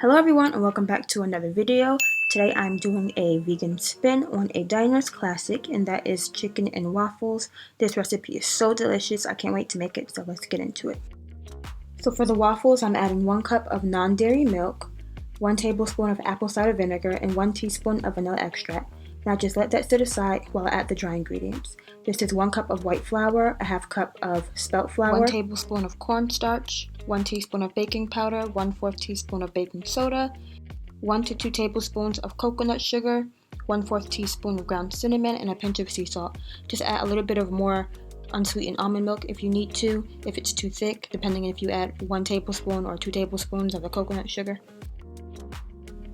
Hello everyone and welcome back to another video. Today I'm doing a vegan spin on a diner's classic, and that is chicken and waffles. This recipe is so delicious, I can't wait to make it, so let's get into it. So for the waffles, I'm adding 1 cup of non-dairy milk, 1 tablespoon of apple cider vinegar, and 1 teaspoon of vanilla extract. Now just let that sit aside while I add the dry ingredients. This is 1 cup of white flour, a half cup of spelt flour, 1 tablespoon of cornstarch, 1 teaspoon of baking powder, 1/4 teaspoon of baking soda, 1 to 2 tablespoons of coconut sugar, 1/4 teaspoon of ground cinnamon, and a pinch of sea salt. Just add a little bit of more unsweetened almond milk if you need to, if it's too thick, depending if you add 1 tablespoon or 2 tablespoons of the coconut sugar.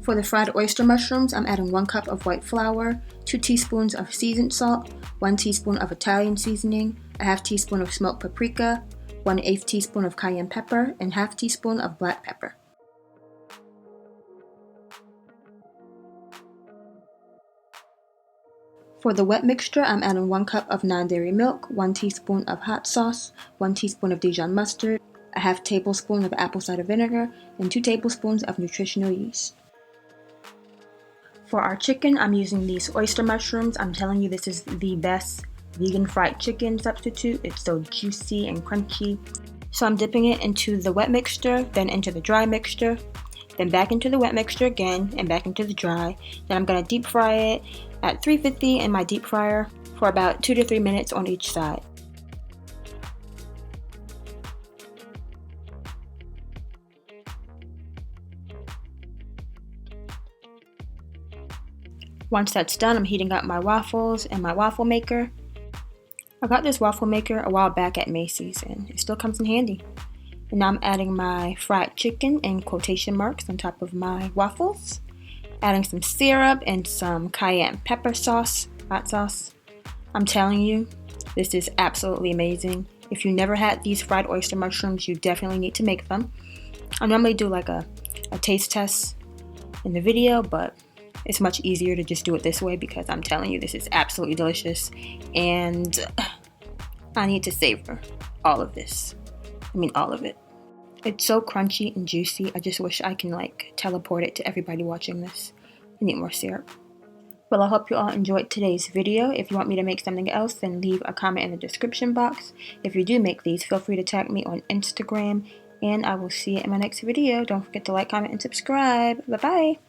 For the fried oyster mushrooms, I'm adding 1 cup of white flour, 2 teaspoons of seasoned salt, 1 teaspoon of Italian seasoning, a half teaspoon of smoked paprika, 1/8 teaspoon of cayenne pepper, and half teaspoon of black pepper. For the wet mixture, I'm adding 1 cup of non-dairy milk, 1 teaspoon of hot sauce, 1 teaspoon of Dijon mustard, a half tablespoon of apple cider vinegar, and 2 tablespoons of nutritional yeast. For our chicken, I'm using these oyster mushrooms. I'm telling you, this is the best vegan fried chicken substitute. It's so juicy and crunchy. So I'm dipping it into the wet mixture, then into the dry mixture, then back into the wet mixture again, and back into the dry. Then I'm going to deep fry it at 350 in my deep fryer for about 2 to 3 minutes on each side. Once that's done, I'm heating up my waffles and my waffle maker. I got this waffle maker a while back at Macy's and it still comes in handy. And now I'm adding my fried chicken in quotation marks on top of my waffles. Adding some syrup and some cayenne pepper sauce, hot sauce. I'm telling you, this is absolutely amazing. If you never had these fried oyster mushrooms, you definitely need to make them. I normally do like a taste test in the video, but it's much easier to just do it this way because I'm telling you, this is absolutely delicious and I need to savor all of this. I mean, all of it. It's so crunchy and juicy. I just wish I can teleport it to everybody watching this. I need more syrup. Well, I hope you all enjoyed today's video. If you want me to make something else, then leave a comment in the description box. If you do make these, feel free to tag me on Instagram, and I will see you in my next video. Don't forget to like, comment, and subscribe. Bye-bye!